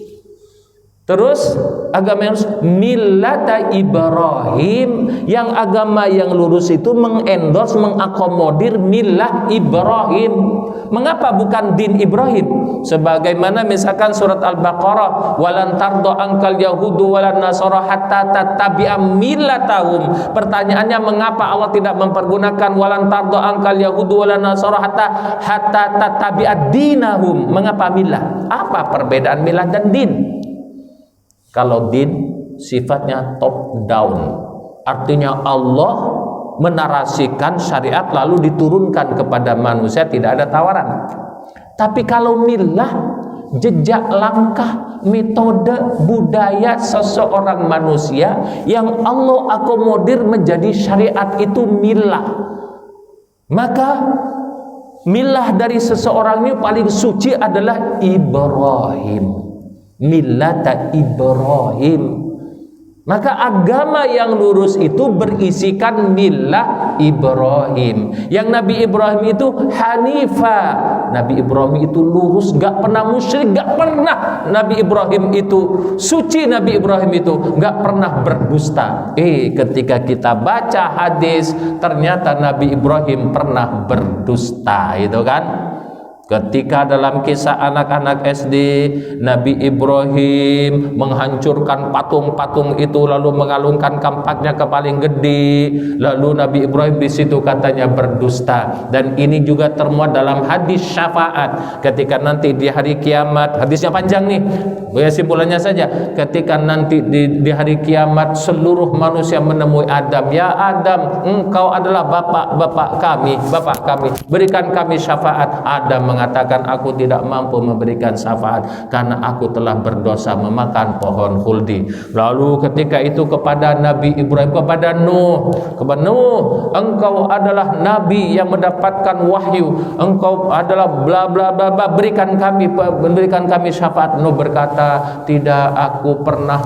Terus agama yang lurus, millata Ibrahim, yang agama yang lurus itu mengendorse, mengakomodir millah Ibrahim. Mengapa bukan din Ibrahim? Sebagaimana misalkan surat Al-Baqarah, walan tardo angkal yahudu walan nasara hatta tattabi'a millatahum. Pertanyaannya, mengapa Allah tidak mempergunakan walan tardo angkal yahudu walan nasara hatta tattabi'a dinahum? Mengapa millah? Apa perbedaan millah dan din? Kalau din sifatnya top down, artinya Allah menarasikan syariat lalu diturunkan kepada manusia, tidak ada tawaran. Tapi kalau millah, jejak langkah, metode, budaya seseorang manusia yang Allah akomodir menjadi syariat, itu millah. Maka millah dari seseorang ini paling suci adalah Ibrahim. Millata Ibrahim. Maka agama yang lurus itu berisikan millah Ibrahim. Yang Nabi Ibrahim itu Hanifa. Nabi Ibrahim itu lurus, gak pernah musyrik, gak pernah. Nabi Ibrahim itu suci, Nabi Ibrahim itu gak pernah berdusta. Ketika kita baca hadis, ternyata Nabi Ibrahim pernah berdusta, itu kan? Ketika dalam kisah anak-anak SD, Nabi Ibrahim menghancurkan patung-patung itu lalu mengalungkan kampaknya ke paling gede, lalu Nabi Ibrahim di situ katanya berdusta. Dan ini juga termuat dalam hadis syafaat. Ketika nanti di hari kiamat, hadisnya panjang nih, simpulannya saja. Ketika nanti di hari kiamat seluruh manusia menemui Adam, ya Adam, engkau adalah bapak kami, berikan kami syafaat. Adam mengatakan, aku tidak mampu memberikan syafaat karena aku telah berdosa memakan pohon khuldi. Lalu ketika itu kepada Nabi Ibrahim, kepada Nuh, engkau adalah nabi yang mendapatkan wahyu, engkau adalah bla bla bla, berikan kami syafaat. Nuh berkata, tidak, aku pernah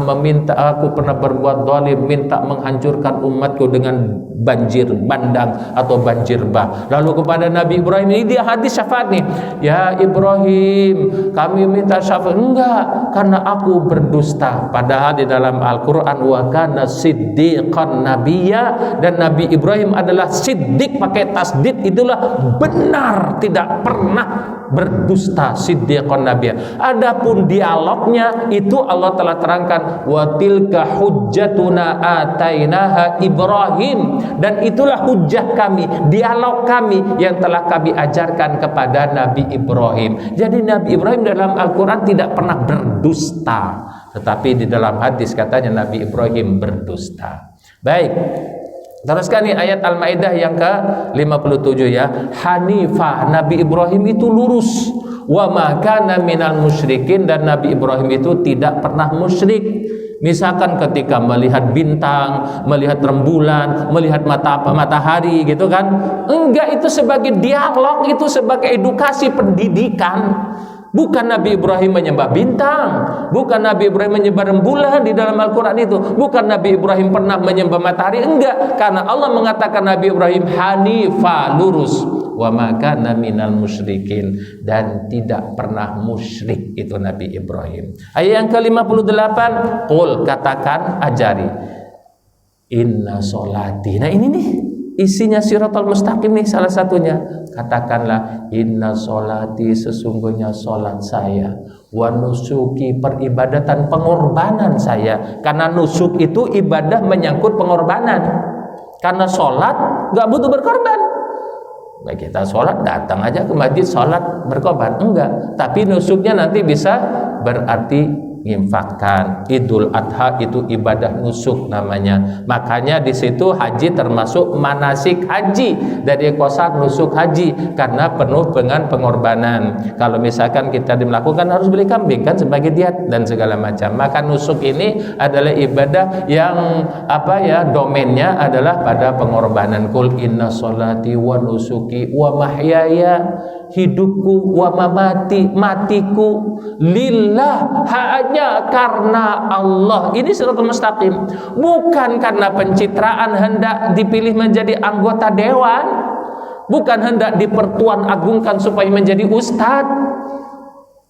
berbuat zalim, minta menghancurkan umatku dengan banjir bandang atau banjir bah. Lalu kepada Nabi Ibrahim, ini dia hadis syafaat nih, ya Ibrahim, kami minta syafaat. Enggak, karena aku berdusta. Padahal di dalam Al-Quran, wa kana siddiqan nabiyya, dan Nabi Ibrahim adalah siddiq pakai tasdid, itulah benar, tidak pernah berdusta, siddiqan nabiyya. Adapun dialognya itu Allah telah terangkan, wa tilka hujjatuna atainaha Ibrahim, dan itulah hujjah kami, dialog kami yang telah kami ajarkan kepada Nabi Ibrahim. Jadi Nabi Ibrahim dalam Al-Quran tidak pernah berdusta, tetapi di dalam hadis katanya Nabi Ibrahim berdusta. Baik, teruskan nih ayat Al-Maidah yang ke-57 ya. Hanifah, Nabi Ibrahim itu lurus. Wa ma kana minal musyrikin, dan Nabi Ibrahim itu tidak pernah musyrik. Misalkan ketika melihat bintang, melihat rembulan, melihat matahari gitu kan, enggak, itu sebagai dialog, itu sebagai edukasi pendidikan. Bukan Nabi Ibrahim menyembah bintang, bukan Nabi Ibrahim menyembah rembulan di dalam Al-Quran itu, bukan Nabi Ibrahim pernah menyembah matahari, enggak, karena Allah mengatakan Nabi Ibrahim Hanifa, lurus, wa ma kana minal musyrikin, dan tidak pernah musyrik, itu Nabi Ibrahim. Ayat yang ke-58, qul, katakan, ajari, inna sholati. Nah ini nih isinya siratal mustaqim nih, salah satunya. Katakanlah, inna sholati, sesungguhnya sholat saya, wa nusuki, peribadatan, pengorbanan saya. Karena nusuk itu ibadah menyangkut pengorbanan. Karena sholat gak butuh berkorban. Baik, kita sholat datang aja ke masjid, sholat berkorban, enggak. Tapi nusuknya nanti bisa berarti diinfakkan. Idul Adha itu ibadah nusuk namanya. Makanya di situ haji termasuk manasik haji, dari kosa nusuk haji, karena penuh dengan pengorbanan. Kalau misalkan kita melakukan harus beli kambing kan sebagai diat dan segala macam. Maka nusuk ini adalah ibadah yang domainnya adalah pada pengorbanan. Qul inna sholati wa nusuki wa mahyaya, hidupku wa mamati, matiku lillah, hanya karena Allah. Ini siratal mustaqim, bukan karena pencitraan hendak dipilih menjadi anggota dewan, bukan hendak dipertuan agungkan supaya menjadi ustadz,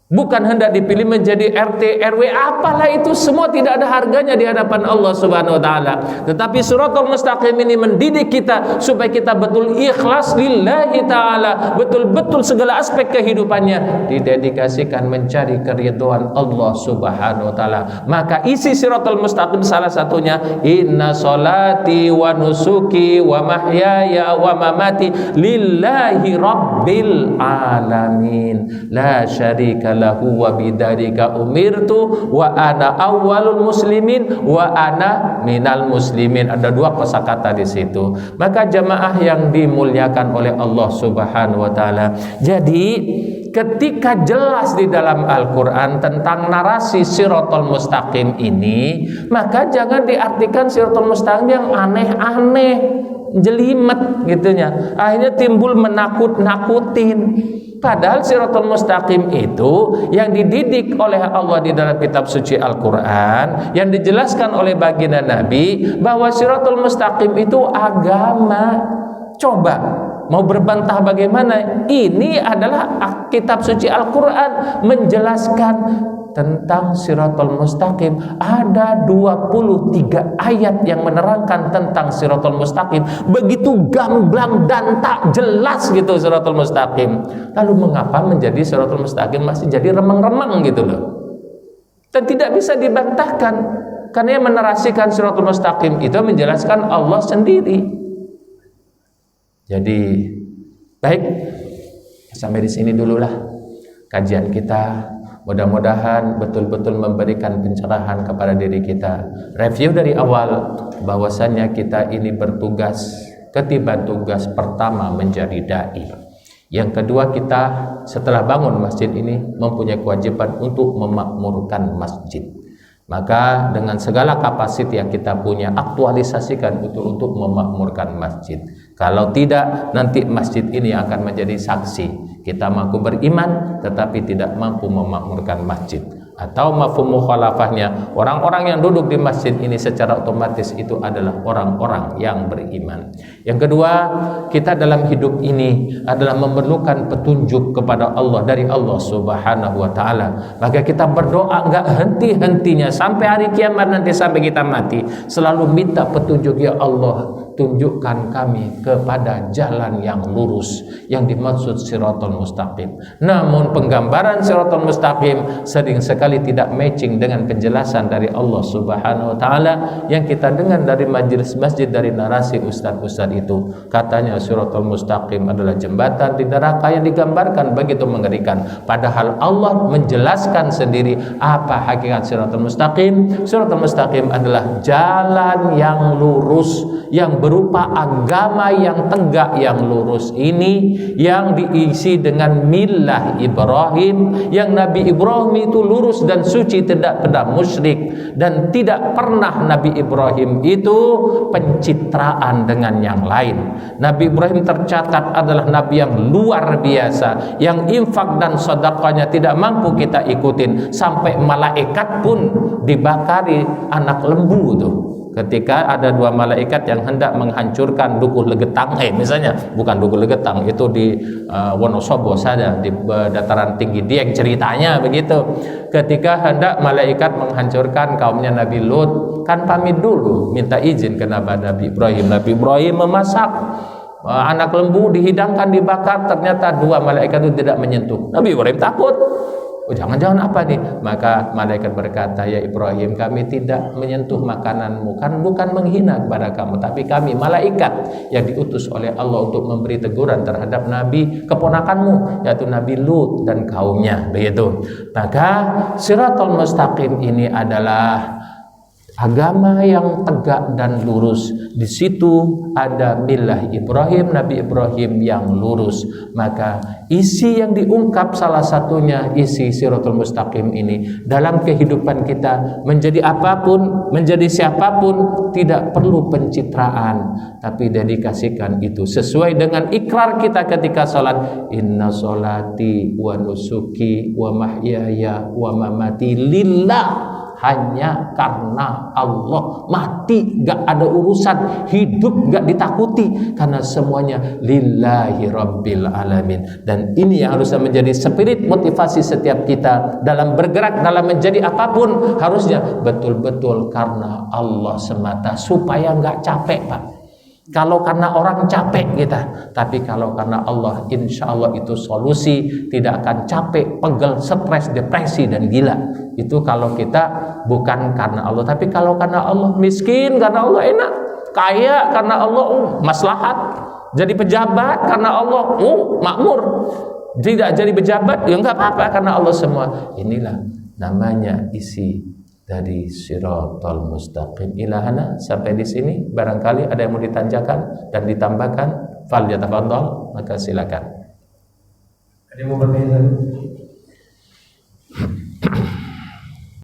bukan hendak dipilih menjadi RT RW, apalah itu semua tidak ada harganya di hadapan Allah Subhanahu wa taala. Tetapi siratal mustaqim ini mendidik kita supaya kita betul ikhlas lillahi taala, betul-betul segala aspek kehidupannya didedikasikan mencari keridhaan Allah Subhanahu wa taala. Maka isi siratal mustaqim salah satunya inna sholati wa nusuki wa mahyaya wa mamati lillahi rabbil alamin la syarika lahu wa bidzalika umirtu wa ana awwalul muslimin wa ana minal muslimin. Ada dua kosakata di situ. Maka jamaah yang dimuliakan oleh Allah Subhanahu wa taala. Jadi ketika jelas di dalam Al-Qur'an tentang narasi siratal mustaqim ini, maka jangan diartikan siratal mustaqim yang aneh-aneh, jelimet gitunya. Akhirnya timbul menakut-nakutin. Padahal siratal mustaqim itu yang dididik oleh Allah di dalam kitab suci Al-Quran, yang dijelaskan oleh baginda Nabi bahwa siratal mustaqim itu agama. Coba mau berbantah bagaimana? Ini adalah kitab suci Al-Quran menjelaskan tentang siratal mustaqim. Ada 23 ayat yang menerangkan tentang siratal mustaqim. Begitu gamblang dan tak jelas gitu siratal mustaqim. Lalu mengapa menjadi siratal mustaqim masih jadi remang-remang gitu loh? Dan tidak bisa dibantahkan, karena yang menarasikan siratal mustaqim itu menjelaskan Allah sendiri. Jadi baik, sampai di sini dululah kajian kita. Mudah-mudahan betul-betul memberikan pencerahan kepada diri kita. Review dari awal bahwasannya kita ini bertugas, ketiban tugas pertama menjadi dai. Yang kedua, kita setelah bangun masjid ini mempunyai kewajiban untuk memakmurkan masjid. Maka dengan segala kapasitas yang kita punya, aktualisasikan untuk memakmurkan masjid. Kalau tidak, nanti masjid ini akan menjadi saksi kita mampu beriman tetapi tidak mampu memakmurkan masjid. Atau mafhum mukhalafahnya, orang-orang yang duduk di masjid ini secara otomatis itu adalah orang-orang yang beriman. Yang kedua, kita dalam hidup ini adalah memerlukan petunjuk kepada Allah dari Allah Subhanahu wa taala. Maka kita berdoa enggak henti-hentinya sampai hari kiamat nanti, sampai kita mati, selalu minta petunjuk. Ya Allah, tunjukkan kami kepada jalan yang lurus, yang dimaksud siratal mustaqim. Namun penggambaran siratal mustaqim sering sekali tidak matching dengan penjelasan dari Allah Subhanahu wa taala yang kita dengar dari majelis masjid, dari narasi ustaz-ustaz itu. Katanya siratal mustaqim adalah jembatan di neraka yang digambarkan begitu mengerikan. Padahal Allah menjelaskan sendiri apa hakikat siratal mustaqim. Siratal mustaqim adalah jalan yang lurus, yang berupa agama yang tegak, yang lurus ini, yang diisi dengan millah Ibrahim, yang Nabi Ibrahim itu lurus dan suci, tidak pernah musyrik, dan tidak pernah Nabi Ibrahim itu pencitraan dengan yang lain. Nabi Ibrahim tercatat adalah Nabi yang luar biasa, yang infak dan sedekahnya tidak mampu kita ikutin, sampai malaikat pun dibakari anak lembu tuh. Ketika ada dua malaikat yang hendak menghancurkan Dukuh Legetang, misalnya bukan Dukuh Legetang, itu di Wonosobo saja, di dataran tinggi Dieng ceritanya begitu. Ketika hendak malaikat menghancurkan kaumnya Nabi Lut, kan pamit dulu, minta izin ke Nabi Ibrahim. Nabi Ibrahim memasak anak lembu, dihidangkan, dibakar, ternyata dua malaikat itu tidak menyentuh. Nabi Ibrahim takut. Oh, jangan-jangan apa nih? Maka malaikat berkata, ya Ibrahim, kami tidak menyentuh makananmu, kan bukan menghina kepada kamu, tapi kami malaikat yang diutus oleh Allah untuk memberi teguran terhadap nabi keponakanmu, yaitu Nabi Lut dan kaumnya. Begitu. Maka Shiratal Mustaqim ini adalah agama yang tegak dan lurus. Di situ ada milah Ibrahim, Nabi Ibrahim yang lurus. Maka isi yang diungkap salah satunya isi Shiratal Mustaqim ini dalam kehidupan kita, menjadi apapun, menjadi siapapun, tidak perlu pencitraan, tapi dedikasikan itu sesuai dengan ikrar kita ketika salat. Inna sholati wa nusuki wa mahyaya wa mamati lillah, hanya karena Allah. Mati gak ada urusan, hidup gak ditakuti, karena semuanya lillahi rabbil alamin. Dan ini yang harusnya menjadi spirit motivasi setiap kita dalam bergerak, dalam menjadi apapun, harusnya betul-betul karena Allah semata, supaya gak capek, Pak. Kalau karena orang capek kita, tapi kalau karena Allah, insya Allah itu solusi, tidak akan capek, pegel, stres, depresi, dan gila. Itu kalau kita bukan karena Allah. Tapi kalau karena Allah, miskin karena Allah enak, kaya karena Allah maslahat, jadi pejabat karena Allah makmur, tidak jadi pejabat ya nggak apa-apa karena Allah semua. Inilah namanya isi dari Shiratal Mustaqim. Ilahana, sampai di sini barangkali ada yang mau ditanjakan dan ditambahkan, fal yatafadhal, maka silakan. Ada yang mau bertanya?